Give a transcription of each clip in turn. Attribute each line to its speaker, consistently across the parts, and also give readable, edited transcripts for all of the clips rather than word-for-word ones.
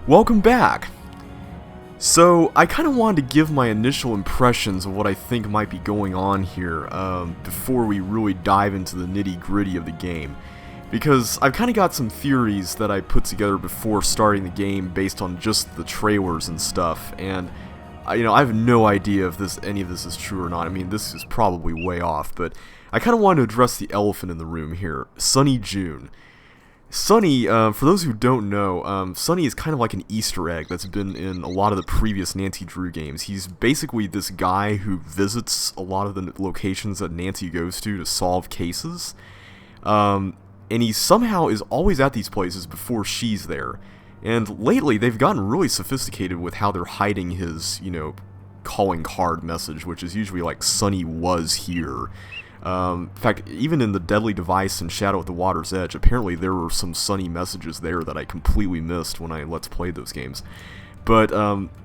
Speaker 1: Welcome back! So, I kind of wanted to give my initial impressions of what I think might be going on here before we really dive into the nitty-gritty of the game. Because I've kind of got some theories that I put together before starting the game based on just the trailers and stuff, and I have no idea if any of this is true or not. I mean, this is probably way off, but I kind of wanted to address the elephant in the room here, Sunny June. Sunny, for those who don't know, Sunny is kind of like an Easter egg that's been in a lot of the previous Nancy Drew games. He's basically this guy who visits a lot of the locations that Nancy goes to solve cases. And he somehow is always at these places before she's there. And lately, they've gotten really sophisticated with how they're hiding his, calling card message, which is usually like, Sunny was here. In fact, even in the Deadly Device and Shadow at the Water's Edge, apparently there were some Sunny messages there that I completely missed when I Let's Played those games. But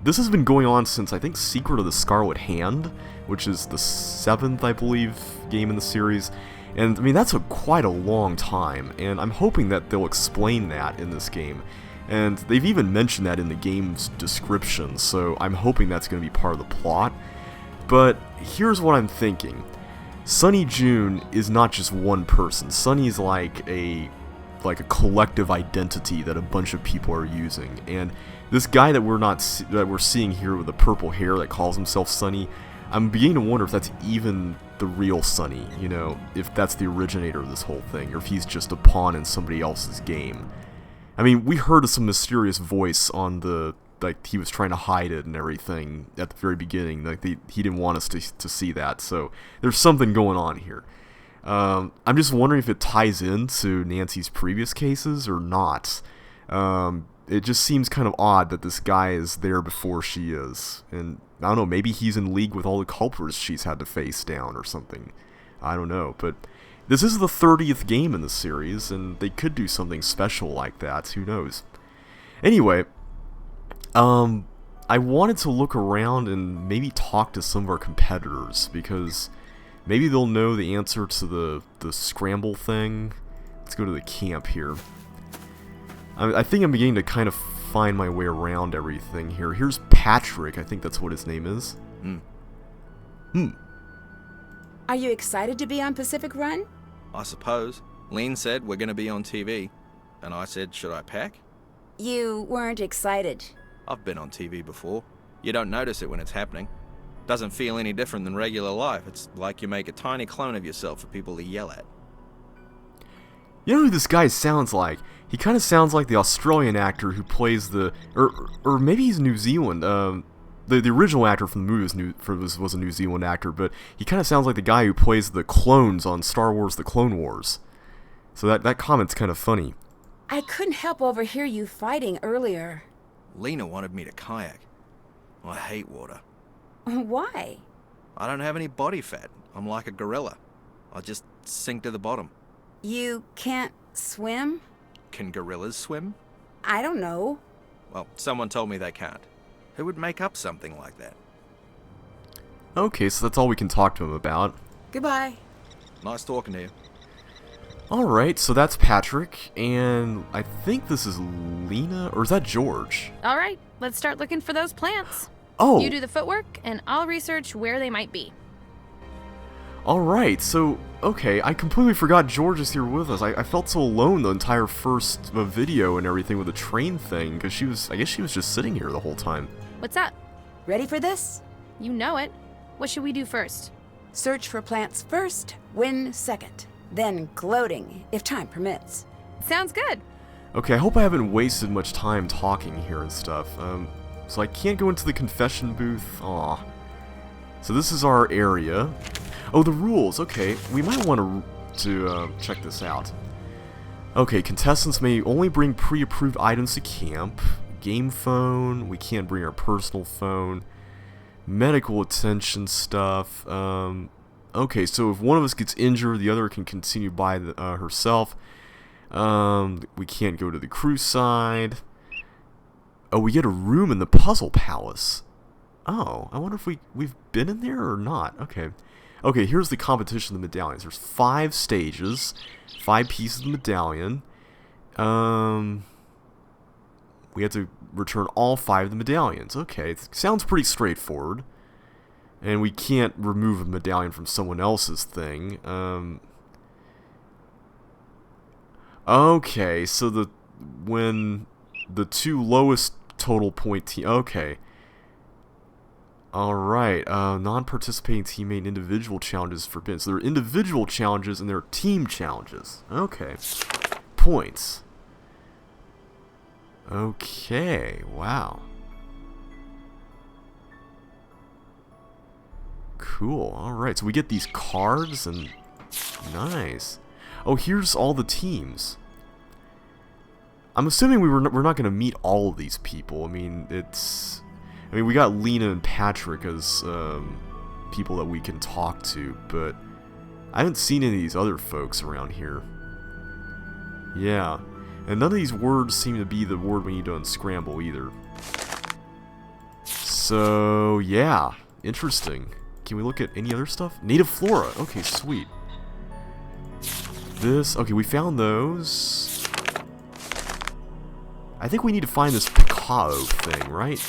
Speaker 1: this has been going on since, I think, Secret of the Scarlet Hand, which is the 7th, I believe, game in the series. And, I mean, that's quite a long time, and I'm hoping that they'll explain that in this game. And they've even mentioned that in the game's description, so I'm hoping that's going to be part of the plot. But here's what I'm thinking. Sunny June is not just one person. Sunny's like a collective identity that a bunch of people are using. And this guy that we're seeing here with the purple hair that calls himself Sunny, I'm beginning to wonder if that's even the real Sunny, if that's the originator of this whole thing, or if he's just a pawn in somebody else's game. I mean, we heard of some mysterious voice on he was trying to hide it and everything at the very beginning. He didn't want us to see that, so there's something going on here. I'm just wondering if it ties into Nancy's previous cases or not. It just seems kind of odd that this guy is there before she is. And, I don't know, maybe he's in league with all the culprits she's had to face down or something. I don't know, but this is the 30th game in the series, and they could do something special like that, who knows. Anyway, I wanted to look around and maybe talk to some of our competitors, because maybe they'll know the answer to the scramble thing. Let's go to the camp here. I think I'm beginning to kind of find my way around everything here. Here's Patrick, I think that's what his name is.
Speaker 2: Are you excited to be on Pacific Run?
Speaker 3: I suppose. Lean said we're going to be on TV, and I said, should I pack?
Speaker 2: You weren't excited.
Speaker 3: I've been on TV before. You don't notice it when it's happening. Doesn't feel any different than regular life. It's like you make a tiny clone of yourself for people to yell at.
Speaker 1: You know who this guy sounds like? He kind of sounds like the Australian actor who plays or maybe he's New Zealand. The original actor from the movie was a New Zealand actor, but he kind of sounds like the guy who plays the clones on Star Wars: The Clone Wars. So that comment's kind of funny.
Speaker 2: I couldn't help overhear you fighting earlier.
Speaker 3: Lena wanted me to kayak. I hate water.
Speaker 2: Why?
Speaker 3: I don't have any body fat. I'm like a gorilla. I'll just sink to the bottom.
Speaker 2: You can't swim?
Speaker 3: Can gorillas swim?
Speaker 2: I don't know.
Speaker 3: Well, someone told me they can't. Who would make up something like that?
Speaker 1: Okay, so that's all we can talk to him about.
Speaker 2: Goodbye.
Speaker 3: Nice talking to you.
Speaker 1: Alright, so that's Patrick, and I think this is Lena, or is that George?
Speaker 4: Alright, let's start looking for those plants.
Speaker 1: Oh!
Speaker 4: You do the footwork, and I'll research where they might be.
Speaker 1: Alright, so, okay, I completely forgot George is here with us. I felt so alone the entire first video and everything with the train thing, because I guess she was just sitting here the whole time.
Speaker 4: What's up?
Speaker 2: Ready for this?
Speaker 4: You know it. What should we do first?
Speaker 2: Search for plants first, win second. Then gloating, if time permits.
Speaker 4: Sounds good.
Speaker 1: Okay, I hope I haven't wasted much time talking here and stuff. So I can't go into the confession booth. Aw. So this is our area. Oh, the rules. Okay, we might want to check this out. Okay, contestants may only bring pre-approved items to camp. Game phone. We can't bring our personal phone. Medical attention stuff. Okay, so if one of us gets injured, the other can continue by herself. We can't go to the crew side. Oh, we get a room in the Puzzle Palace. Oh, I wonder if we've been in there or not. Okay. Okay, here's the competition of the medallions. There's 5 stages, 5 pieces of medallion. Where We have to return all 5 of the medallions. Okay, it sounds pretty straightforward. And we can't remove a medallion from someone else's thing. Okay, so when the 2 lowest total point team... Okay. Alright, non-participating teammate and individual challenges forbidden. So there are individual challenges and there are team challenges. Okay. Points. Okay, wow. Cool, alright. So we get these cards and... Nice. Oh, here's all the teams. I'm assuming we're not going to meet all of these people. I mean, we got Lena and Patrick as people that we can talk to, but I haven't seen any of these other folks around here. Yeah, and none of these words seem to be the word we need to unscramble either. So, yeah, interesting. Can we look at any other stuff? Native flora. Okay, sweet. Okay, we found those. I think we need to find this Picao thing, right?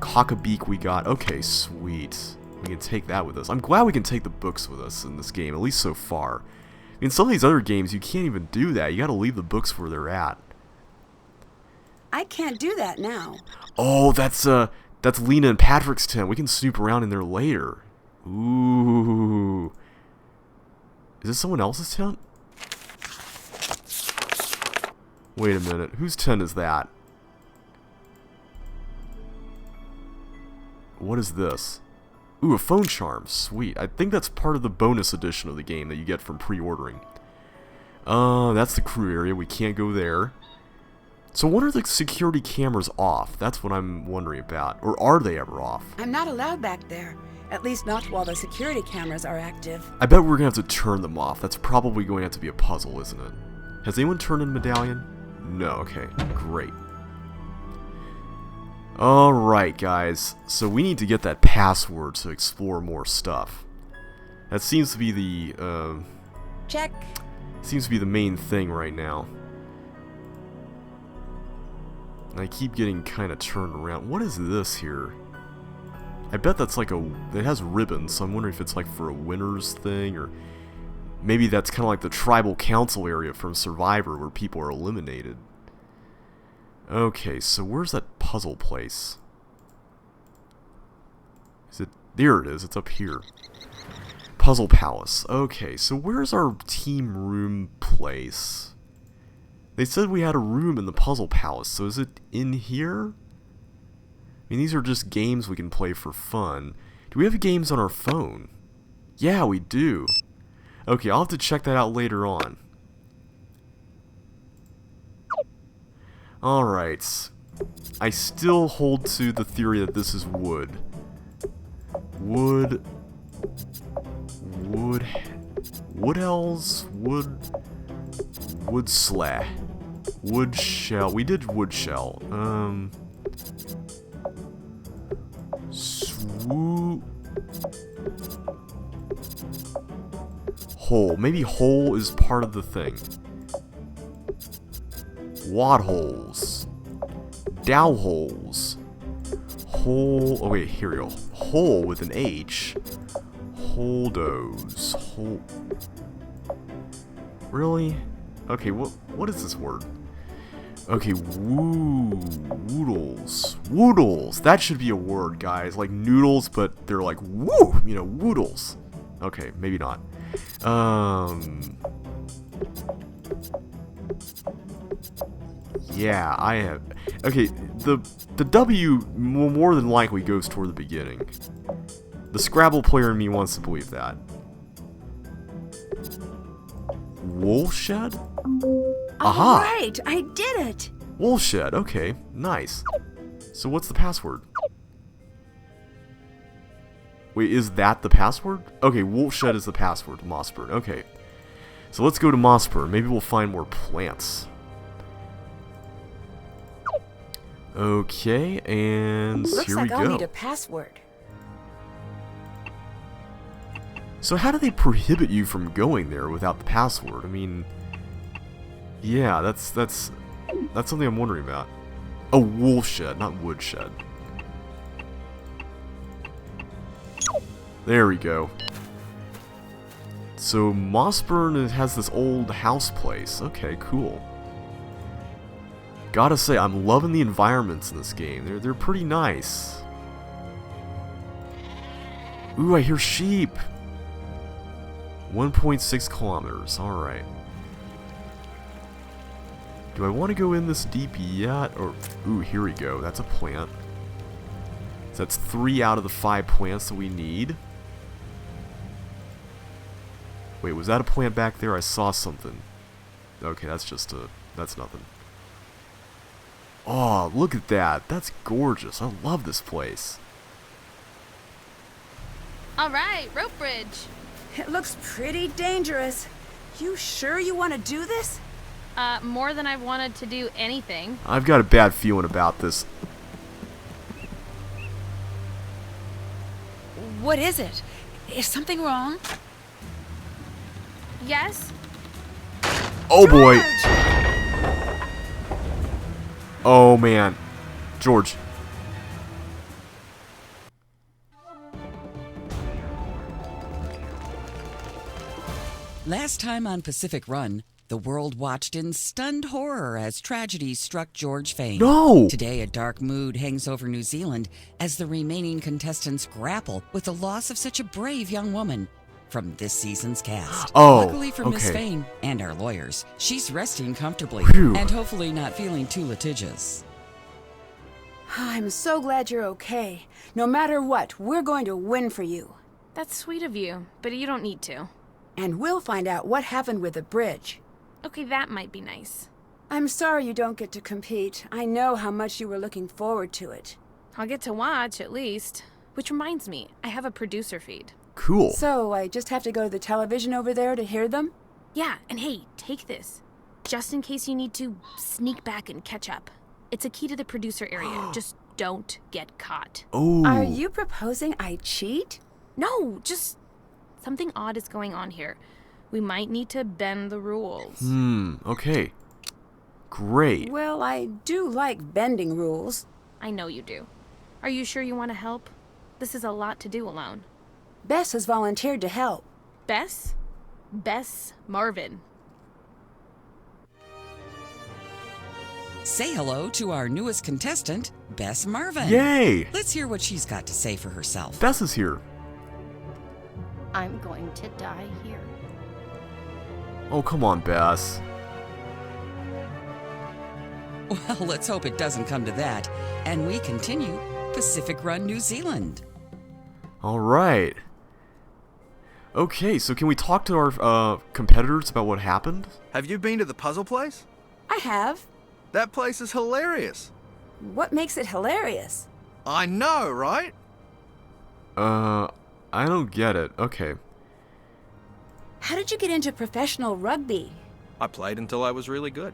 Speaker 1: Cockabeak we got. Okay, sweet. We can take that with us. I'm glad we can take the books with us in this game, at least so far. In some of these other games, you can't even do that. You gotta leave the books where they're at.
Speaker 2: I can't do that now.
Speaker 1: Oh, that's Lena and Patrick's tent. We can snoop around in there later. Ooh. Is this someone else's tent? Wait a minute. Whose tent is that? What is this? Ooh, a phone charm. Sweet. I think that's part of the bonus edition of the game that you get from pre-ordering. That's the crew area. We can't go there. So when are the security cameras off? That's what I'm wondering about. Or are they ever off?
Speaker 2: I'm not allowed back there. At least not while the security cameras are active.
Speaker 1: I bet we're going to have to turn them off. That's probably going to have to be a puzzle, isn't it? Has anyone turned in Medallion? No, okay. Great. Alright, guys. So we need to get that password to explore more stuff. That seems to be the,
Speaker 2: Check.
Speaker 1: Seems to be the main thing right now. And I keep getting kind of turned around. What is this here? I bet that's like it has ribbons, so I'm wondering if it's like for a winner's thing, or maybe that's kind of like the tribal council area from Survivor where people are eliminated. Okay, so where's that puzzle place? There it is, it's up here. Puzzle Palace. Okay, so where's our team room place? They said we had a room in the Puzzle Palace, so is it in here? I mean, these are just games we can play for fun. Do we have games on our phone? Yeah, we do. Okay, I'll have to check that out later on. Alright. I still hold to the theory that this is wood. Wood elves? Wood sleigh. Wood shell. We did wood shell. Hole. Maybe hole is part of the thing. Wad holes. Dow holes. Hole. Oh wait, here we go. Hole with an H. Holdos. Hole. Really? Okay, what is this word? Okay, woodles. Woodles. That should be a word, guys. Like noodles, but they're like woo, you know, woodles. Okay, maybe not. Yeah, I have. Okay, the W more than likely goes toward the beginning. The Scrabble player in me wants to believe that. Woolshed? Aha!
Speaker 2: Alright, I did it!
Speaker 1: Woolshed, okay, nice. So what's the password? Wait, is that the password? Okay, Woolshed is the password to Mossburn, okay. So let's go to Mossburn, maybe we'll find more plants. Okay, and
Speaker 2: Looks
Speaker 1: here
Speaker 2: like
Speaker 1: we go.
Speaker 2: I'll need a password.
Speaker 1: So how do they prohibit you from going there without the password? I mean, yeah, that's That's something I'm wondering about. A wool shed, not wood shed. There we go. So Mossburn has this old house place. Okay, cool. Gotta say, I'm loving the environments in this game. They're pretty nice. Ooh, I hear sheep. 1.6 kilometers. Alright. Do I want to go in this deep yet? Or, ooh, here we go. That's a plant. So that's 3 out of the 5 plants that we need. Wait, was that a plant back there? I saw something. Okay, that's just a... that's nothing. Oh, look at that. That's gorgeous. I love this place.
Speaker 4: Alright, rope bridge.
Speaker 2: It looks pretty dangerous. You sure you want to do this?
Speaker 4: More than I've wanted to do anything.
Speaker 1: I've got a bad feeling about this.
Speaker 2: What is it? Is something wrong?
Speaker 4: Yes?
Speaker 1: Oh boy. Oh man. George.
Speaker 5: Last time on Pacific Run, the world watched in stunned horror as tragedy struck George Fane.
Speaker 1: No!
Speaker 5: Today, a dark mood hangs over New Zealand as the remaining contestants grapple with the loss of such a brave young woman. From this season's cast.
Speaker 1: Oh,
Speaker 5: luckily for Miss
Speaker 1: okay.
Speaker 5: Fane and our lawyers, she's resting comfortably
Speaker 1: Phew.
Speaker 5: and hopefully not feeling too litigious.
Speaker 2: I'm so glad you're okay. No matter what, we're going to win for you.
Speaker 4: That's sweet of you, but you don't need to.
Speaker 2: And we'll find out what happened with the bridge.
Speaker 4: Okay, that might be nice.
Speaker 2: I'm sorry you don't get to compete. I know how much you were looking forward to it.
Speaker 4: I'll get to watch, at least. Which reminds me, I have a producer feed.
Speaker 1: Cool.
Speaker 2: So, I just have to go to the television over there to hear them?
Speaker 4: Yeah, and hey, take this. Just in case you need to sneak back and catch up. It's a key to the producer area. Just don't get caught.
Speaker 1: Oh.
Speaker 2: Are you proposing I cheat?
Speaker 4: No, just something odd is going on here. We might need to bend the rules.
Speaker 1: Okay. Great.
Speaker 2: Well, I do like bending rules.
Speaker 4: I know you do. Are you sure you want to help? This is a lot to do alone.
Speaker 2: Bess has volunteered to help.
Speaker 4: Bess? Bess Marvin.
Speaker 5: Say hello to our newest contestant, Bess Marvin.
Speaker 1: Yay!
Speaker 5: Let's hear what she's got to say for herself.
Speaker 1: Bess is here.
Speaker 6: I'm going to die here.
Speaker 1: Oh, come on, Bess.
Speaker 5: Well, let's hope it doesn't come to that. And we continue Pacific Run, New Zealand.
Speaker 1: All right. Okay, so can we talk to our competitors about what happened?
Speaker 3: Have you been to the puzzle place?
Speaker 2: I have.
Speaker 3: That place is hilarious.
Speaker 2: What makes it hilarious?
Speaker 3: I know, right?
Speaker 1: I don't get it. Okay.
Speaker 2: How did you get into professional rugby?
Speaker 3: I played until I was really good.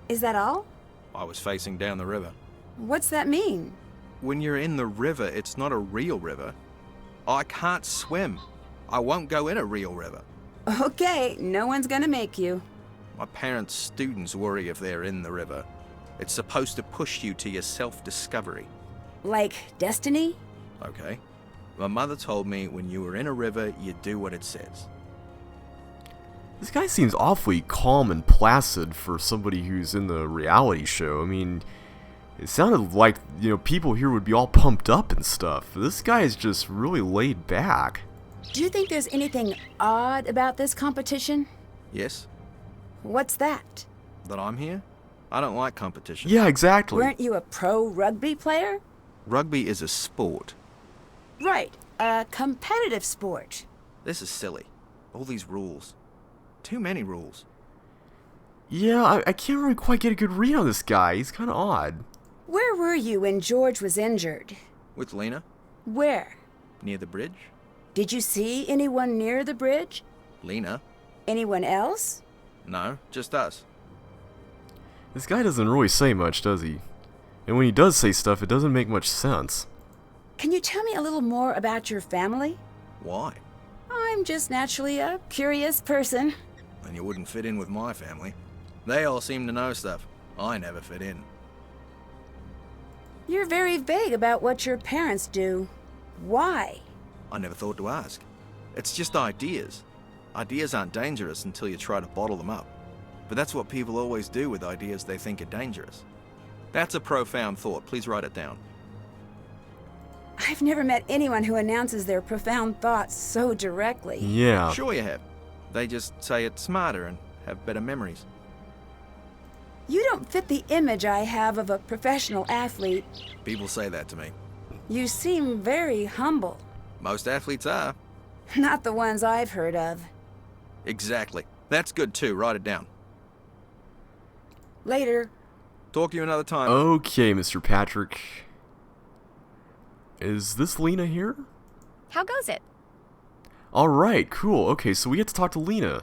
Speaker 2: Is that all?
Speaker 3: I was facing down the river.
Speaker 2: What's that mean?
Speaker 3: When you're in the river, it's not a real river. I can't swim. I won't go in a real river.
Speaker 2: Okay, no one's gonna make you.
Speaker 3: My parents' students worry if they're in the river. It's supposed to push you to your self-discovery.
Speaker 2: Like destiny?
Speaker 3: Okay. My mother told me when you were in a river, you do what it says.
Speaker 1: This guy seems awfully calm and placid for somebody who's in the reality show. I mean, it sounded like, people here would be all pumped up and stuff. This guy is just really laid back.
Speaker 2: Do you think there's anything odd about this competition?
Speaker 3: Yes?
Speaker 2: What's that?
Speaker 3: That I'm here? I don't like competition.
Speaker 1: Yeah, exactly.
Speaker 2: Weren't you a pro rugby player?
Speaker 3: Rugby is a sport.
Speaker 2: Right, a competitive sport.
Speaker 3: This is silly. All these rules. Too many rules.
Speaker 1: Yeah, I can't really quite get a good read on this guy. He's kind of odd.
Speaker 2: Where were you when George was injured?
Speaker 3: With Lena?
Speaker 2: Where?
Speaker 3: Near the bridge?
Speaker 2: Did you see anyone near the bridge?
Speaker 3: Lena?
Speaker 2: Anyone else?
Speaker 3: No, just us.
Speaker 1: This guy doesn't really say much, does he? And when he does say stuff, it doesn't make much sense.
Speaker 2: Can you tell me a little more about your family?
Speaker 3: Why?
Speaker 2: I'm just naturally a curious person.
Speaker 3: And you wouldn't fit in with my family. They all seem to know stuff. I never fit in.
Speaker 2: You're very vague about what your parents do. Why?
Speaker 3: I never thought to ask. It's just ideas. Ideas aren't dangerous until you try to bottle them up. But that's what people always do with ideas they think are dangerous. That's a profound thought. Please write it down.
Speaker 2: I've never met anyone who announces their profound thoughts so directly.
Speaker 1: Yeah.
Speaker 3: Sure you have. They just say it smarter and have better memories.
Speaker 2: You don't fit the image I have of a professional athlete.
Speaker 3: People say that to me.
Speaker 2: You seem very humble.
Speaker 3: Most athletes are.
Speaker 2: Not the ones I've heard of.
Speaker 3: Exactly. That's good too. Write it down.
Speaker 2: Later.
Speaker 3: Talk to you another time.
Speaker 1: Okay, Mr. Patrick. Is this Lena here?
Speaker 6: How goes it?
Speaker 1: Alright, cool. Okay, so we get to talk to Lena.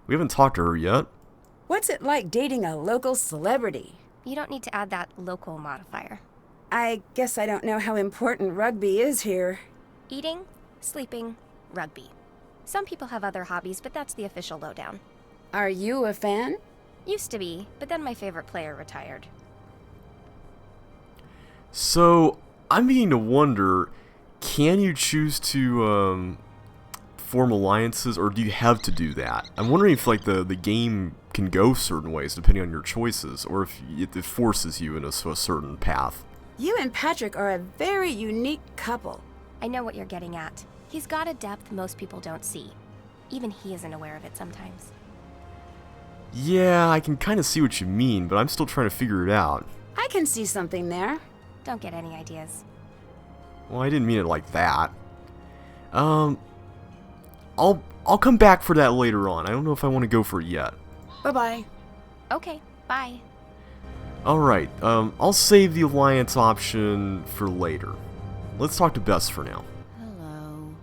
Speaker 1: We haven't talked to her yet.
Speaker 2: What's it like dating a local celebrity?
Speaker 6: You don't need to add that local modifier.
Speaker 2: I guess I don't know how important rugby is here.
Speaker 6: Eating, sleeping, rugby. Some people have other hobbies, but that's the official lowdown.
Speaker 2: Are you a fan?
Speaker 6: Used to be, but then my favorite player retired.
Speaker 1: So, I'm beginning to wonder, can you choose to form alliances, or do you have to do that? I'm wondering if like the game can go certain ways depending on your choices, or if it forces you in a certain path.
Speaker 2: You and Patrick are a very unique couple.
Speaker 6: I know what you're getting at. He's got a depth most people don't see. Even he isn't aware of it sometimes.
Speaker 1: Yeah, I can kind of see what you mean, but I'm still trying to figure it out.
Speaker 2: I can see something there.
Speaker 6: Don't get any ideas.
Speaker 1: Well, I didn't mean it like that. I'll come back for that later on. I don't know if I want to go for it yet.
Speaker 2: Bye-bye.
Speaker 6: Okay, bye.
Speaker 1: Alright, I'll save the alliance option for later. Let's talk to Bess for now.
Speaker 6: Hello.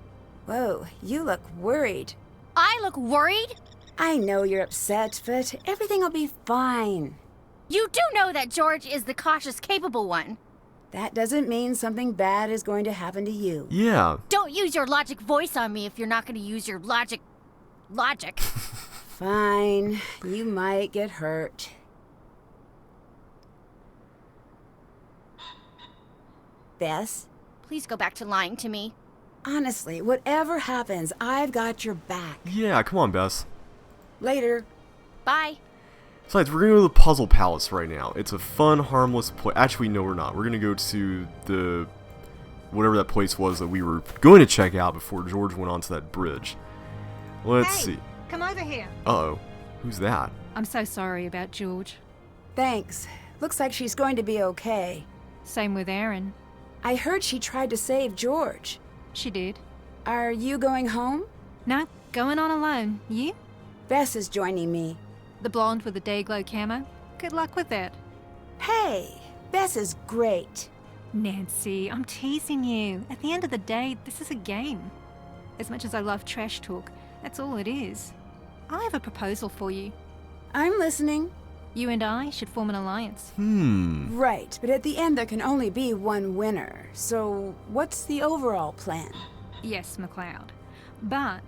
Speaker 2: Whoa, you look worried.
Speaker 7: I look worried?
Speaker 2: I know you're upset, but everything will be fine.
Speaker 7: You do know that George is the cautious, capable one.
Speaker 2: That doesn't mean something bad is going to happen to you.
Speaker 1: Yeah.
Speaker 7: Don't use your logic voice on me if you're not going to use your logic.
Speaker 2: Fine. You might get hurt. Bess?
Speaker 7: Please go back to lying to me.
Speaker 2: Honestly, whatever happens, I've got your back.
Speaker 1: Yeah, come on, Bess.
Speaker 2: Later.
Speaker 7: Bye.
Speaker 1: Besides, we're gonna go to the Puzzle Palace right now. It's a fun, harmless place. Actually, no, we're not. We're gonna go to the... whatever that place was that we were going to check out before George went onto that bridge. Let's see.
Speaker 8: Come over here.
Speaker 1: Uh-oh. Who's that?
Speaker 8: I'm so sorry about George.
Speaker 2: Thanks. Looks like she's going to be okay.
Speaker 8: Same with Erin.
Speaker 2: I heard she tried to save George.
Speaker 8: She did.
Speaker 2: Are you going home?
Speaker 8: No, going on alone. You?
Speaker 2: Bess is joining me.
Speaker 8: The blonde with the day-glow camo? Good luck with that.
Speaker 2: Hey, Bess is great.
Speaker 8: Nancy, I'm teasing you. At the end of the day, this is a game. As much as I love trash talk, that's all it is. I have a proposal for you.
Speaker 2: I'm listening.
Speaker 8: You and I should form an alliance.
Speaker 2: Right, but at the end there can only be one winner. So what's the overall plan?
Speaker 8: Yes, McLeod. But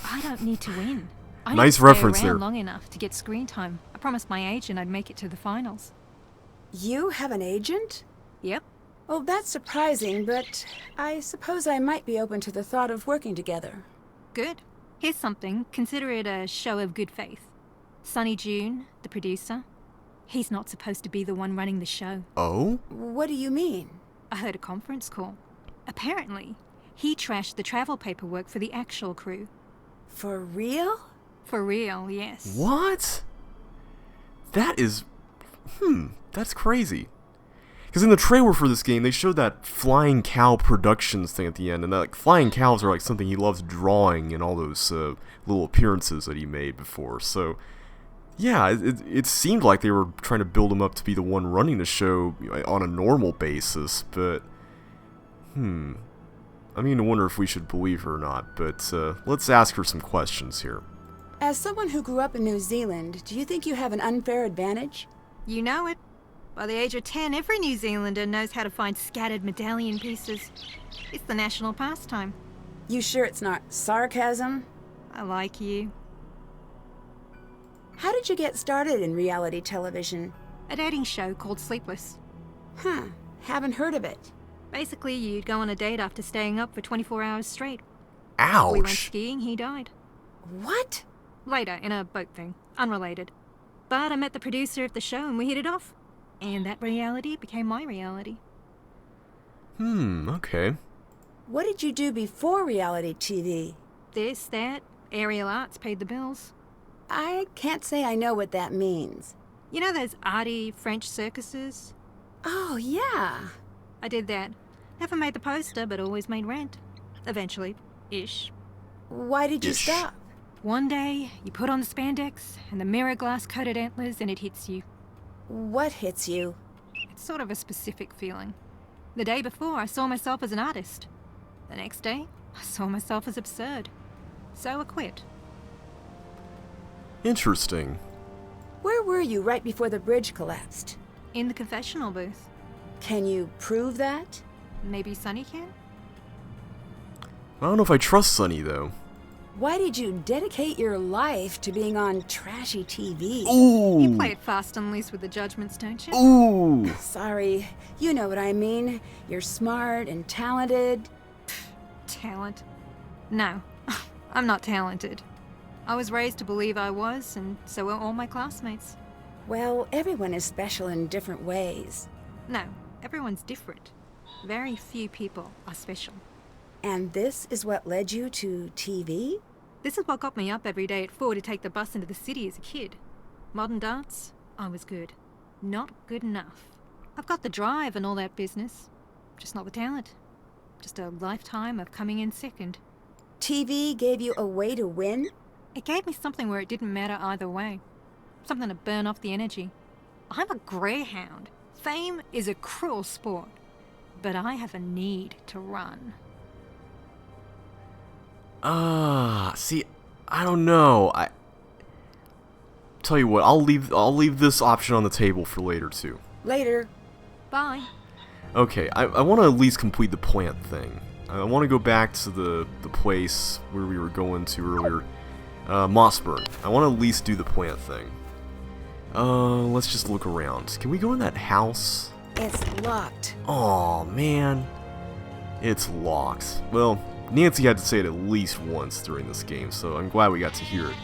Speaker 8: I don't need to win. I
Speaker 1: Nice
Speaker 8: need to
Speaker 1: reference
Speaker 8: stay around
Speaker 1: there.
Speaker 8: long enough to get screen time. I promised my agent I'd make it to the finals.
Speaker 2: You have an agent?
Speaker 8: Yep.
Speaker 2: Oh, that's surprising, but I suppose I might be open to the thought of working together.
Speaker 8: Good. Here's something. Consider it a show of good faith. Sonny June, the producer, he's not supposed to be the one running the show.
Speaker 1: Oh?
Speaker 2: What do you mean?
Speaker 8: I heard a conference call. Apparently, he trashed the travel paperwork for the actual crew.
Speaker 2: For real?
Speaker 8: For real, yes.
Speaker 1: What? That is... that's crazy. Because in the trailer for this game, they showed that Flying Cow Productions thing at the end, and that like, flying cows are like something he loves drawing in all those little appearances that he made before. So, yeah, it seemed like they were trying to build him up to be the one running the show on a normal basis, but... I mean to wonder if we should believe her or not, but let's ask her some questions here.
Speaker 2: As someone who grew up in New Zealand, do you think you have an unfair advantage?
Speaker 8: You know it. By the age of 10, every New Zealander knows how to find scattered medallion pieces. It's the national pastime.
Speaker 2: You sure it's not sarcasm?
Speaker 8: I like you.
Speaker 2: How did you get started in reality television?
Speaker 8: A dating show called Sleepless.
Speaker 2: Huh, haven't heard of it.
Speaker 8: Basically, you'd go on a date after staying up for 24 hours straight.
Speaker 1: Ouch!
Speaker 8: We went skiing, he died.
Speaker 2: What?
Speaker 8: Later, in a boat thing. Unrelated. But I met the producer of the show and we hit it off. And that reality became my reality.
Speaker 1: Okay.
Speaker 2: What did you do before reality TV?
Speaker 8: This, that, aerial arts paid the bills.
Speaker 2: I can't say I know what that means.
Speaker 8: You know those arty French circuses?
Speaker 2: Oh, yeah.
Speaker 8: I did that. Never made the poster, but always made rent. Eventually. Ish.
Speaker 2: Why did you
Speaker 1: Ish.
Speaker 2: stop?
Speaker 8: One day, you put on the spandex and the mirror glass coated antlers and it hits you.
Speaker 2: What hits you?
Speaker 8: It's sort of a specific feeling. The day before, I saw myself as an artist. The next day, I saw myself as absurd. So I quit.
Speaker 1: Interesting.
Speaker 2: Where were you right before the bridge collapsed?
Speaker 8: In the confessional booth.
Speaker 2: Can you prove that?
Speaker 8: Maybe Sunny can?
Speaker 1: I don't know if I trust Sunny, though.
Speaker 2: Why did you dedicate your life to being on trashy TV?
Speaker 1: Ooh!
Speaker 8: You play it fast and loose with the judgments, don't you?
Speaker 1: Ooh!
Speaker 2: Sorry, you know what I mean. You're smart and talented.
Speaker 8: Talent? No, I'm not talented. I was raised to believe I was, and so were all my classmates.
Speaker 2: Well, everyone is special in different ways.
Speaker 8: No, everyone's different. Very few people are special.
Speaker 2: And this is what led you to TV?
Speaker 8: This is what got me up every day at 4 to take the bus into the city as a kid. Modern dance, I was good. Not good enough. I've got the drive and all that business. Just not the talent. Just a lifetime of coming in second.
Speaker 2: TV gave you a way to win?
Speaker 8: It gave me something where it didn't matter either way. Something to burn off the energy. I'm a greyhound. Fame is a cruel sport. But I have a need to run.
Speaker 1: See, I don't know. Tell you what, I'll leave this option on the table for later too.
Speaker 2: Later.
Speaker 8: Bye.
Speaker 1: Okay, I want to at least complete the plant thing. I want to go back to the place where we were going to earlier. Mossburn. I want to at least do the plant thing. Let's just look around. Can we go in that house?
Speaker 2: It's locked.
Speaker 1: Aw, man. It's locked. Well, Nancy had to say it at least once during this game, so I'm glad we got to hear it.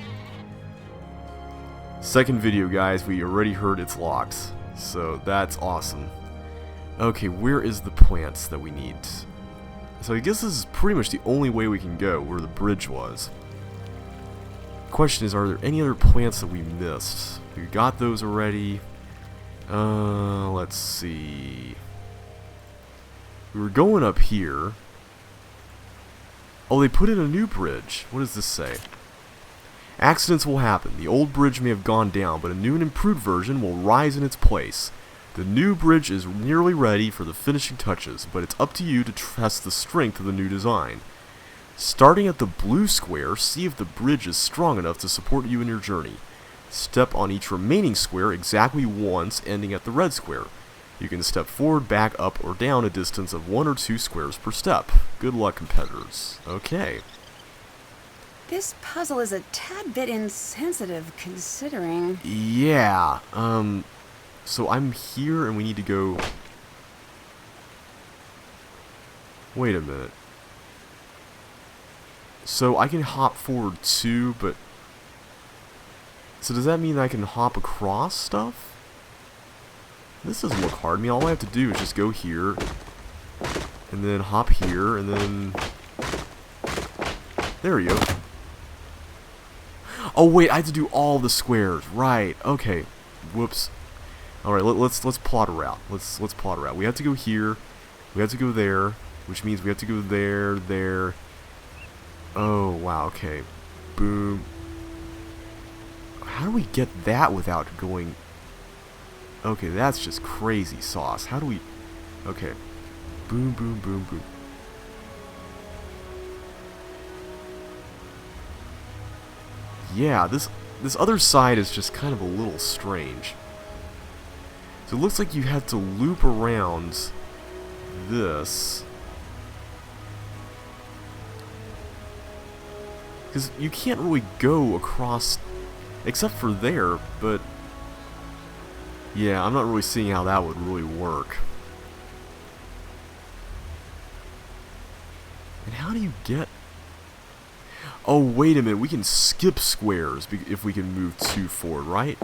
Speaker 1: Second video, guys, we already heard it's locked, so that's awesome. Okay, where is the plants that we need? So I guess this is pretty much the only way we can go, where the bridge was. Question is, are there any other plants that we missed? We got those already. Let's see. We were going up here. Oh, they put in a new bridge. What does this say? Accidents will happen. The old bridge may have gone down, but a new and improved version will rise in its place. The new bridge is nearly ready for the finishing touches, but it's up to you to test the strength of the new design. Starting at the blue square, see if the bridge is strong enough to support you in your journey. Step on each remaining square exactly once, ending at the red square. You can step forward, back, up, or down a distance of 1 or 2 squares per step. Good luck, competitors. Okay.
Speaker 2: This puzzle is a tad bit insensitive, considering...
Speaker 1: Yeah, so I'm here and we need to go... Wait a minute. So I can hop forward too, but... So does that mean I can hop across stuff? This doesn't look hard. I mean, all I have to do is just go here, and then hop here, and then... There we go. Oh wait, I have to do all the squares. Right, okay. Whoops. Alright, let's plot a route. Let's plot a route. We have to go here, we have to go there, which means we have to go there, there. Oh, wow, okay. Boom. How do we get that without going... Okay, that's just crazy sauce. How do we... Okay. Boom, boom, boom, boom. Yeah, this other side is just kind of a little strange. So it looks like you have to loop around this. Because you can't really go across... Except for there, but... Yeah, I'm not really seeing how that would really work. And how do you get... Oh, wait a minute. We can skip squares if we can move 2 forward, right?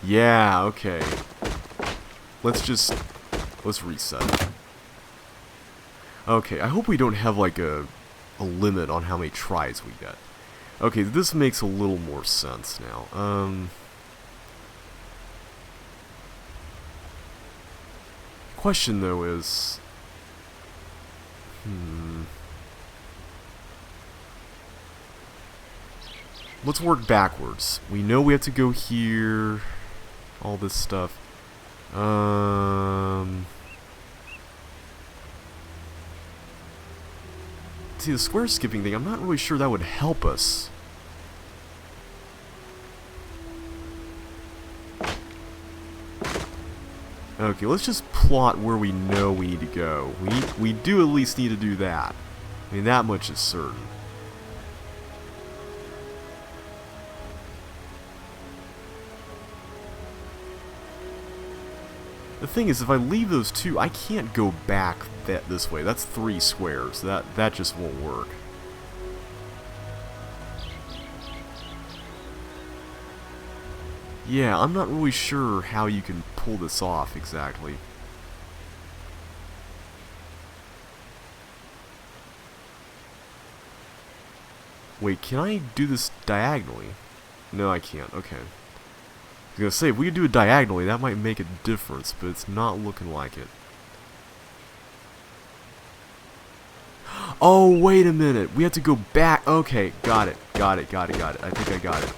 Speaker 1: Yeah, okay. Let's reset. Okay, I hope we don't have like a limit on how many tries we get. Okay, this makes a little more sense now. Question though is... Let's work backwards. We know we have to go here. All this stuff. See, the square skipping thing, I'm not really sure that would help us. Okay, let's just plot where we know we need to go. We do at least need to do that. I mean, that much is certain. The thing is, if I leave those 2, I can't go back this way. That's 3 squares. That just won't work. Yeah, I'm not really sure how you can pull this off exactly. Wait, can I do this diagonally? No, I can't. Okay. I was gonna say, if we could do it diagonally, that might make a difference, but it's not looking like it. Oh, wait a minute. We have to go back. Okay, got it. Got it. I think I got it.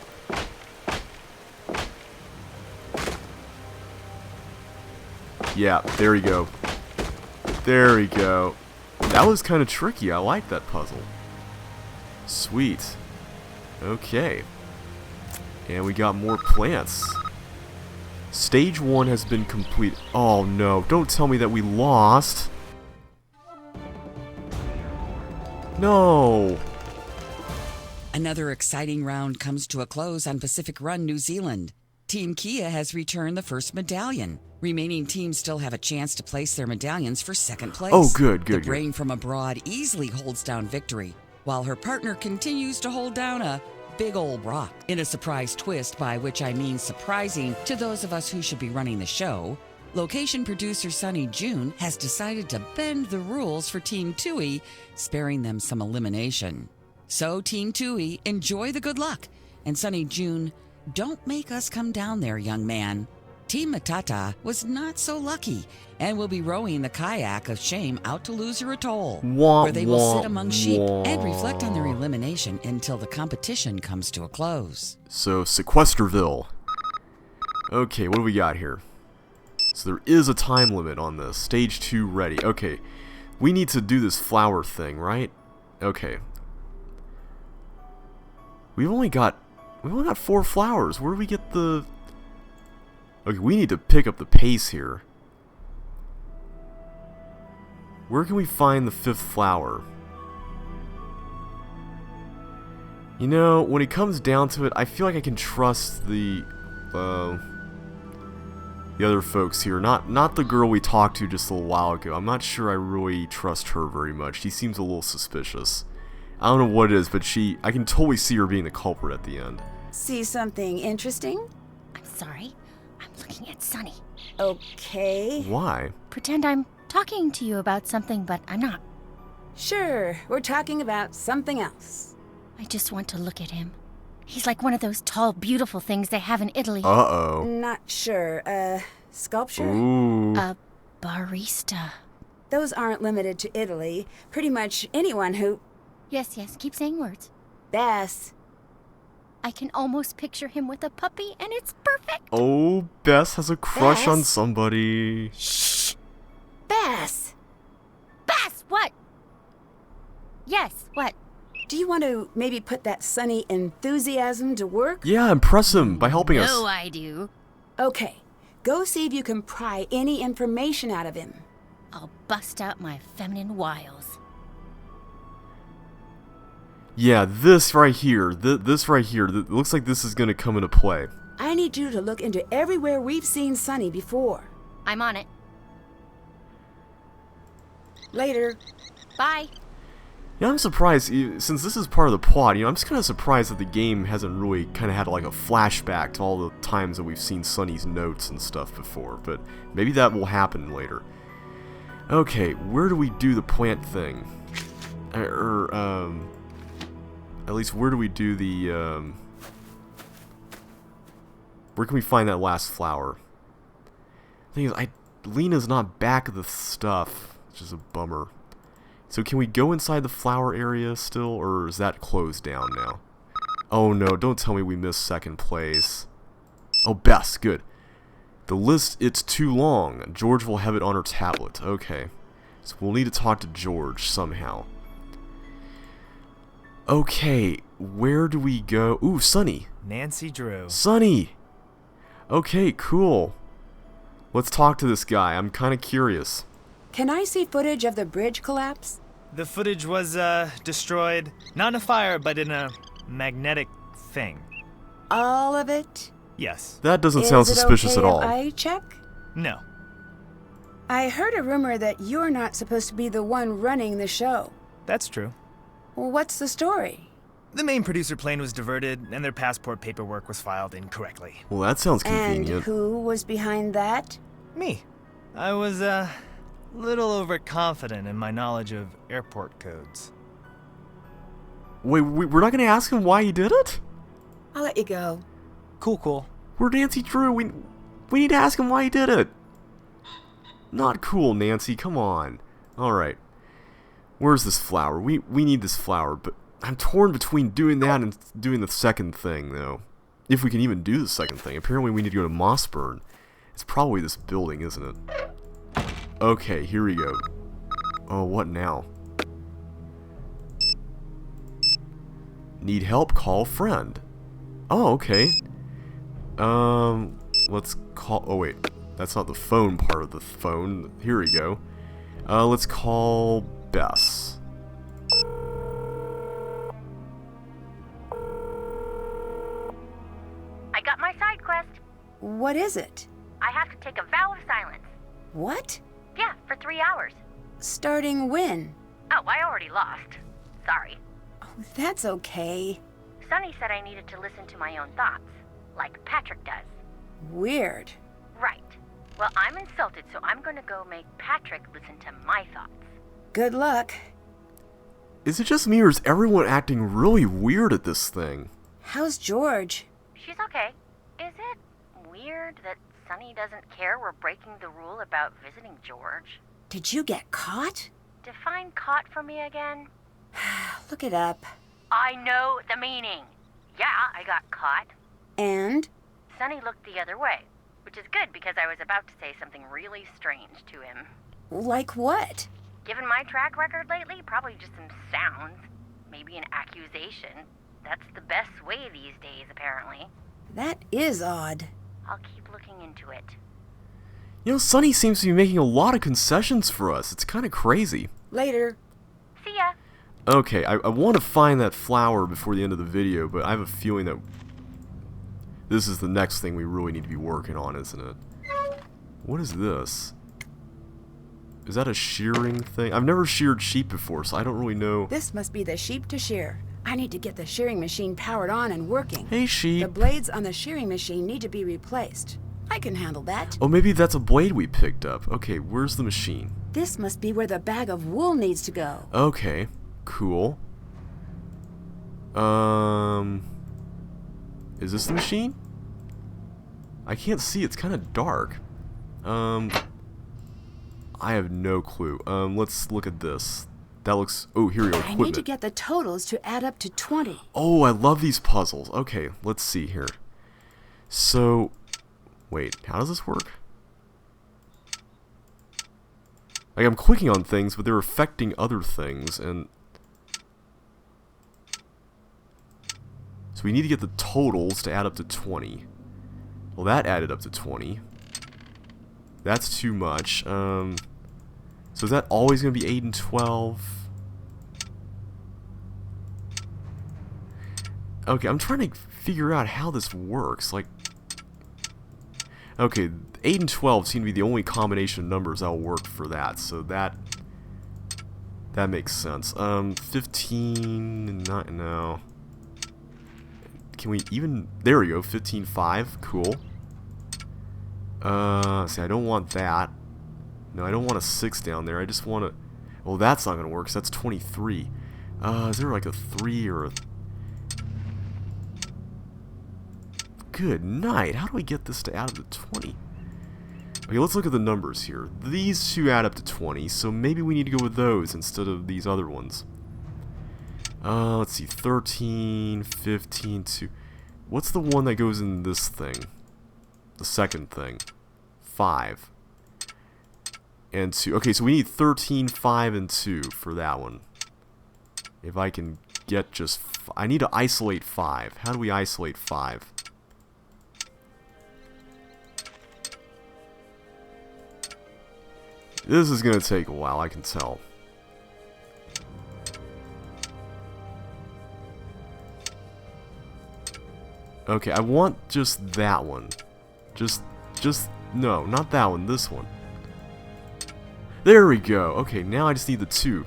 Speaker 1: Yeah, there we go. There we go. That was kind of tricky. I like that puzzle. Sweet. Okay. And we got more plants. Stage 1 has been complete. Oh no, don't tell me that we lost. No.
Speaker 5: Another exciting round comes to a close on Pacific Run, New Zealand. Team Kia has returned the first medallion. Remaining teams still have a chance to place their medallions for second place.
Speaker 1: Oh, good.
Speaker 5: The brain from abroad easily holds down victory, while her partner continues to hold down a big old rock. In a surprise twist, by which I mean surprising to those of us who should be running the show, location producer Sunny June has decided to bend the rules for Team Tui, sparing them some elimination. So Team Tui, enjoy the good luck. And Sunny June, don't make us come down there, young man. Team Matata was not so lucky and will be rowing the kayak of shame out to Loser Atoll, where they will sit among sheep and reflect on their elimination until the competition comes to a close.
Speaker 1: So, Sequesterville. Okay, what do we got here? So there is a time limit on this. Stage 2 ready. Okay, we need to do this flower thing, right? Okay. We've only got 4 flowers. Where do we get the... Okay, we need to pick up the pace here. Where can we find the 5th flower? You know, when it comes down to it, I feel like I can trust the other folks here. Not the girl we talked to just a little while ago. I'm not sure I really trust her very much. She seems a little suspicious. I don't know what it is, but I can totally see her being the culprit at the end.
Speaker 2: See something interesting?
Speaker 7: I'm sorry. I'm looking at Sunny.
Speaker 2: Okay.
Speaker 1: Why?
Speaker 7: Pretend I'm talking to you about something, but I'm not.
Speaker 2: Sure, we're talking about something else.
Speaker 7: I just want to look at him. He's like one of those tall, beautiful things they have in Italy.
Speaker 1: Uh-oh.
Speaker 2: Not sure. Sculpture?
Speaker 1: Ooh.
Speaker 7: A barista.
Speaker 2: Those aren't limited to Italy. Pretty much anyone who...
Speaker 7: Yes, keep saying words.
Speaker 2: Bess.
Speaker 7: I can almost picture him with a puppy, and it's perfect.
Speaker 1: Oh, Bess has a crush on
Speaker 2: Bess?
Speaker 1: somebody.
Speaker 7: Shh!
Speaker 2: Bess!
Speaker 7: Bess, what? Yes, what?
Speaker 2: Do you want to maybe put that sunny enthusiasm to work?
Speaker 1: Yeah, impress him by helping us.
Speaker 7: No, I do.
Speaker 2: Okay, go see if you can pry any information out of him.
Speaker 7: I'll bust out my feminine wiles.
Speaker 1: Yeah, this right here, this right here, looks like this is going to come into play.
Speaker 2: I need you to look into everywhere we've seen Sunny before.
Speaker 7: I'm on it.
Speaker 2: Later.
Speaker 7: Bye.
Speaker 1: Yeah, I'm surprised, since this is part of the plot, I'm just kind of surprised that the game hasn't really kind of had like a flashback to all the times that we've seen Sunny's notes and stuff before, but maybe that will happen later. Okay, where do we do the plant thing? At least where do we do the, where can we find that last flower? The thing is, Lena's not back of the stuff, which is a bummer. So can we go inside the flower area still, or is that closed down now? Oh no, don't tell me we missed second place. Oh, Bess, good. The list, it's too long. George will have it on her tablet. Okay. So we'll need to talk to George somehow. Okay, where do we go? Ooh, Sunny.
Speaker 9: Nancy Drew.
Speaker 1: Sunny! Okay, cool. Let's talk to this guy. I'm kind of curious.
Speaker 2: Can I see footage of the bridge collapse?
Speaker 9: The footage was, destroyed, not in a fire, but in a magnetic thing.
Speaker 2: All of it?
Speaker 9: Yes.
Speaker 1: That doesn't sound suspicious at all.
Speaker 2: Is it okay if I check?
Speaker 9: No.
Speaker 2: I heard a rumor that you're not supposed to be the one running the show.
Speaker 9: That's true.
Speaker 2: Well, what's the story?
Speaker 9: The main producer plane was diverted, and their passport paperwork was filed incorrectly.
Speaker 1: Well, that sounds convenient.
Speaker 2: And who was behind that?
Speaker 9: Me. I was, little overconfident in my knowledge of airport codes.
Speaker 1: Wait, we're not going to ask him why he did it?
Speaker 2: I'll let you go.
Speaker 9: Cool.
Speaker 1: We're Nancy Drew. We need to ask him why he did it. Not cool, Nancy. Come on. Alright. Where's this flower? We need this flower, but I'm torn between doing that and doing the second thing, though. If we can even do the second thing. Apparently we need to go to Mossburn. It's probably this building, isn't it? Okay, here we go. Oh, what now? Need help? Call friend. Oh, okay. Let's call... Oh, wait. That's not the phone part of the phone. Here we go. Let's call Bess.
Speaker 10: I got my side quest.
Speaker 2: What is it?
Speaker 10: I have to take a vow of silence.
Speaker 2: What?
Speaker 10: Yeah, for 3 hours.
Speaker 2: Starting when?
Speaker 10: Oh, I already lost. Sorry.
Speaker 2: Oh, that's okay.
Speaker 10: Sunny said I needed to listen to my own thoughts, like Patrick does.
Speaker 2: Weird.
Speaker 10: Right. Well, I'm insulted, so I'm gonna go make Patrick listen to my thoughts.
Speaker 2: Good luck.
Speaker 1: Is it just me, or is everyone acting really weird at this thing?
Speaker 2: How's George?
Speaker 10: She's okay. Is it weird that Sunny doesn't care we're breaking the rule about visiting George?
Speaker 2: Did you get caught?
Speaker 10: Define caught for me again?
Speaker 2: Look it up.
Speaker 10: I know the meaning. Yeah, I got caught.
Speaker 2: And?
Speaker 10: Sunny looked the other way, which is good because I was about to say something really strange to him.
Speaker 2: Like what?
Speaker 10: Given my track record lately, probably just some sounds. Maybe an accusation. That's the best way these days, apparently.
Speaker 2: That is odd.
Speaker 10: I'll keep looking into it.
Speaker 1: Sunny seems to be making a lot of concessions for us. It's kind of crazy.
Speaker 2: Later.
Speaker 10: See ya.
Speaker 1: Okay, I want to find that flower before the end of the video, but I have a feeling that this is the next thing we really need to be working on, isn't it? What is this? Is that a shearing thing? I've never sheared sheep before, so I don't really know.
Speaker 2: This must be the sheep to shear. I need to get the shearing machine powered on and working.
Speaker 1: Hey, sheep.
Speaker 2: The blades on the shearing machine need to be replaced. I can handle that.
Speaker 1: Oh, maybe that's a blade we picked up. Okay, where's the machine?
Speaker 2: This must be where the bag of wool needs to go.
Speaker 1: Okay, cool. Is this the machine? I can't see, it's kind of dark. I have no clue. Let's look at this. That looks... Oh, here we go.
Speaker 2: I need to get the totals to add up to 20.
Speaker 1: Oh, I love these puzzles. Okay, let's see here. So... Wait, how does this work? Like, I'm clicking on things, but they're affecting other things, and... So we need to get the totals to add up to 20. Well, that added up to 20. That's too much. So is that always going to be 8 and 12? Okay, I'm trying to figure out how this works. Like, Okay, 8 and 12 seem to be the only combination of numbers that'll work for that, so that makes sense. 15, not, no. Can we even, there we go, 15, 5, cool. See, I don't want that. No, I don't want a 6 down there, I just want to, well, that's not going to work, so that's 23. Is there like a 3 or a... Good night, how do we get this to add up to 20? Okay, let's look at the numbers here. These two add up to 20, so maybe we need to go with those instead of these other ones. Let's see, 13, 15, 2. What's the one that goes in this thing? The second thing. 5. And 2. Okay, so we need 13, 5, and 2 for that one. If I can get just... I need to isolate 5. How do we isolate 5? This is going to take a while, I can tell. Okay, I want just that one. Just, no, not that one, this one. There we go. Okay, now I just need the 2.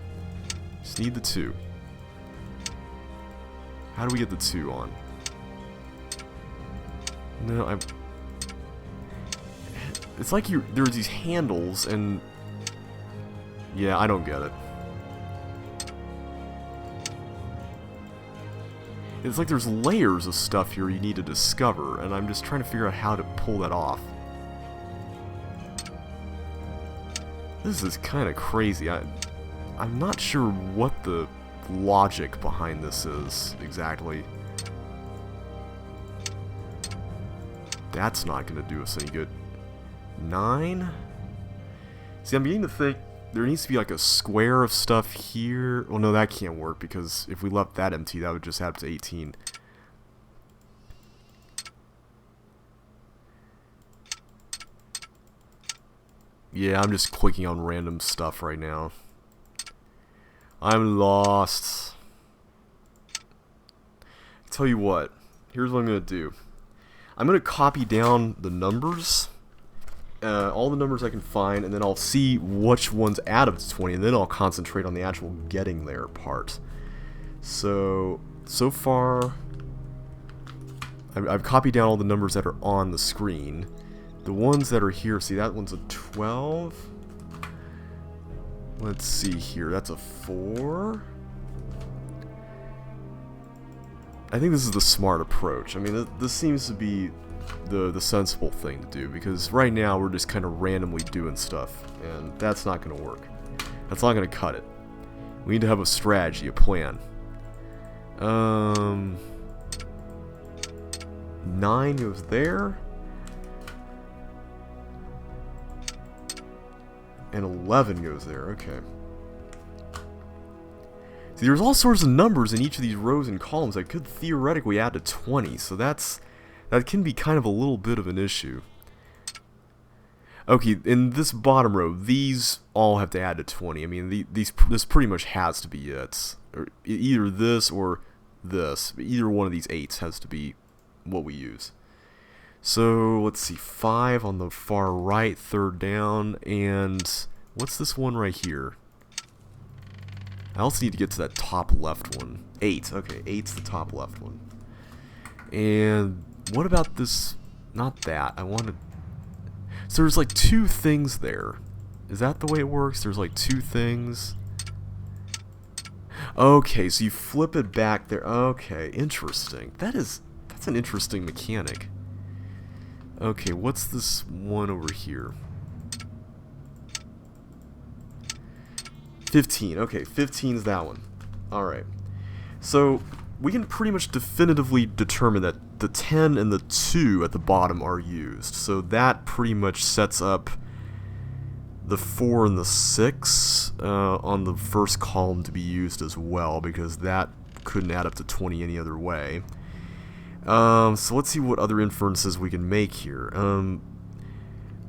Speaker 1: Just need the 2. How do we get the 2 on? No, it's like there's these handles and... Yeah, I don't get it. It's like there's layers of stuff here you need to discover, and I'm just trying to figure out how to pull that off. This is kind of crazy. I'm not sure what the logic behind this is, exactly. That's not going to do us any good. 9? See, I'm beginning to think there needs to be like a square of stuff here. Well, no, that can't work because if we left that empty, that would just add up to 18. Yeah, I'm just clicking on random stuff right now. I'm lost. Tell you what, here's what I'm going to do. I'm going to copy down the numbers. All the numbers I can find, and then I'll see which ones add up to 20, and then I'll concentrate on the actual getting there part. So far, I've copied down all the numbers that are on the screen. The ones that are here, see, that one's a 12. Let's see here, that's a 4. I think this is the smart approach. I mean, this seems to be the sensible thing to do, because right now we're just kind of randomly doing stuff, and that's not going to work. That's not going to cut it. We need to have a strategy, a plan. 9 goes there. And 11 goes there, okay. See, there's all sorts of numbers in each of these rows and columns that could theoretically add to 20, so that can be kind of a little bit of an issue. Okay, in this bottom row, these all have to add to 20. I mean, this pretty much has to be it. Or either this or this. Either one of these 8s has to be what we use. So, let's see, 5 on the far right, third down, and what's this one right here? I also need to get to that top left one. 8, okay, 8's the top left one. And what about this? Not that, I wanted... So there's like 2 things there. Is that the way it works? There's like 2 things. Okay, so you flip it back there. Okay, interesting. That's an interesting mechanic. Okay, what's this one over here? 15. Okay, 15's that one. Alright. So, we can pretty much definitively determine that the 10 and the 2 at the bottom are used. So that pretty much sets up the 4 and the 6 on the first column to be used as well, because that couldn't add up to 20 any other way. So let's see what other inferences we can make here.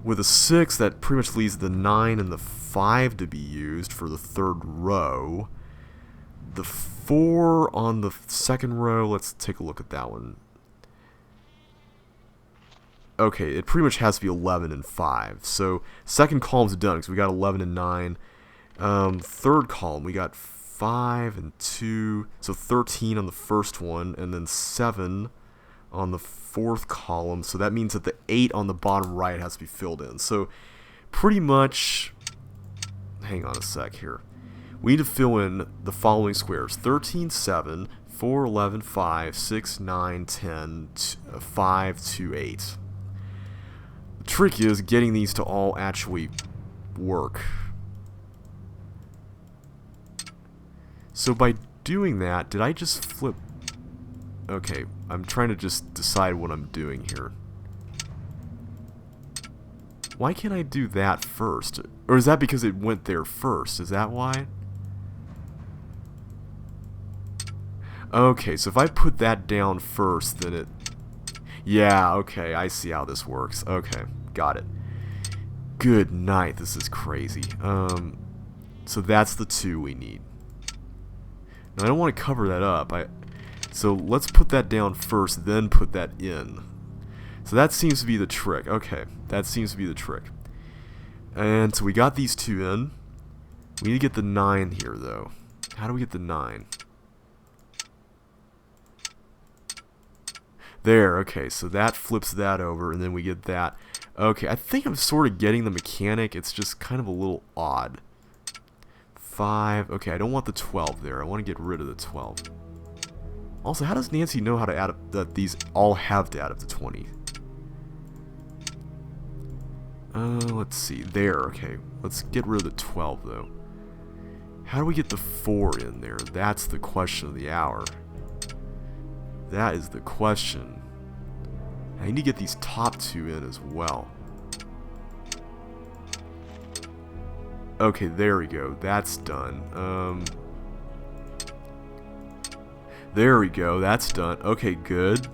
Speaker 1: With a 6, that pretty much leaves the 9 and the 5 to be used for the third row. The 4 on the second row, let's take a look at that one. Okay, it pretty much has to be 11 and 5. So second column's done because we got 11 and 9. Third column, we got 5 and 2. So 13 on the first one, and then 7 on the fourth column. So that means that the 8 on the bottom right has to be filled in. So pretty much, hang on a sec here. We need to fill in the following squares: 13, 7, 4, 11, 5, 6, 9, 10, 5, 2, 8. The trick is getting these to all actually work. So by doing that, did I just flip? Okay, I'm trying to just decide what I'm doing here. Why can't I do that first? Or is that because it went there first? Is that why? Okay, so if I put that down first, then it... Yeah, okay, I see how this works. Okay, got it. Good night, this is crazy. So that's the 2 we need. Now, I don't want to cover that up. So let's put that down first, then put that in. So that seems to be the trick. Okay, that seems to be the trick. And so we got these 2 in. We need to get the 9 here, though. How do we get the 9? There, okay, so that flips that over, and then we get that. Okay, I think I'm sort of getting the mechanic. It's just kind of a little odd. 5, okay, I don't want the 12 there. I want to get rid of the 12. Also, how does Nancy know how to add up that these all have to add up to 20? Let's see, there, okay. Let's get rid of the 12, though. How do we get the 4 in there? That's the question of the hour. That is the question. I need to get these top 2 in as well. Okay, there we go. That's done. There we go. That's done. Okay, good.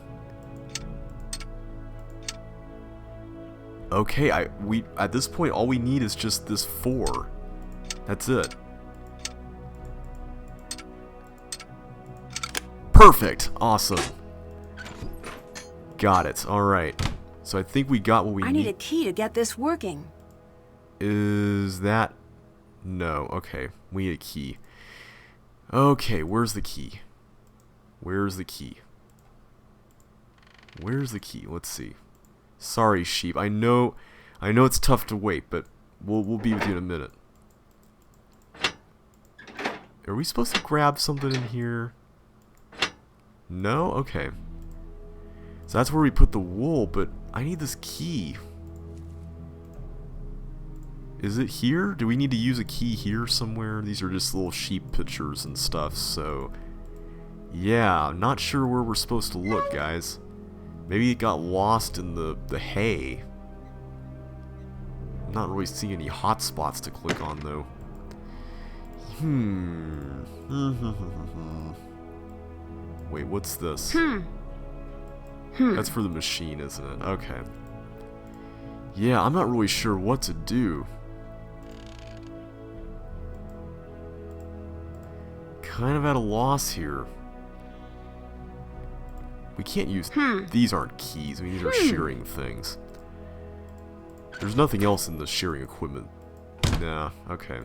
Speaker 1: Okay, at this point all we need is just this 4. That's it. Perfect! Awesome. Got it. Alright. So I think we got what we need.
Speaker 2: I need a key to get this working.
Speaker 1: Is that... No. Okay. We need a key. Okay, where's the key? Where's the key? Where's the key? Let's see. Sorry, sheep. I know it's tough to wait, but we'll be with you in a minute. Are we supposed to grab something in here? No? Okay. So that's where we put the wool, but I need this key. Is it here? Do we need to use a key here somewhere? These are just little sheep pictures and stuff, so... Yeah, not sure where we're supposed to look, guys. Maybe it got lost in the hay. I'm not really seeing any hot spots to click on, though. Wait, what's this? That's for the machine, isn't it? Okay. Yeah, I'm not really sure what to do. Kind of at a loss here. We can't use... These aren't keys. I mean, these are shearing things. There's nothing else in the shearing equipment. Nah, okay.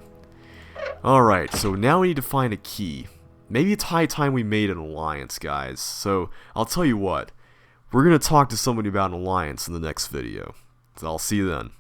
Speaker 1: Alright, so now we need to find a key. Maybe it's high time we made an alliance, guys. So, I'll tell you what. We're going to talk to somebody about an alliance in the next video. So, I'll see you then.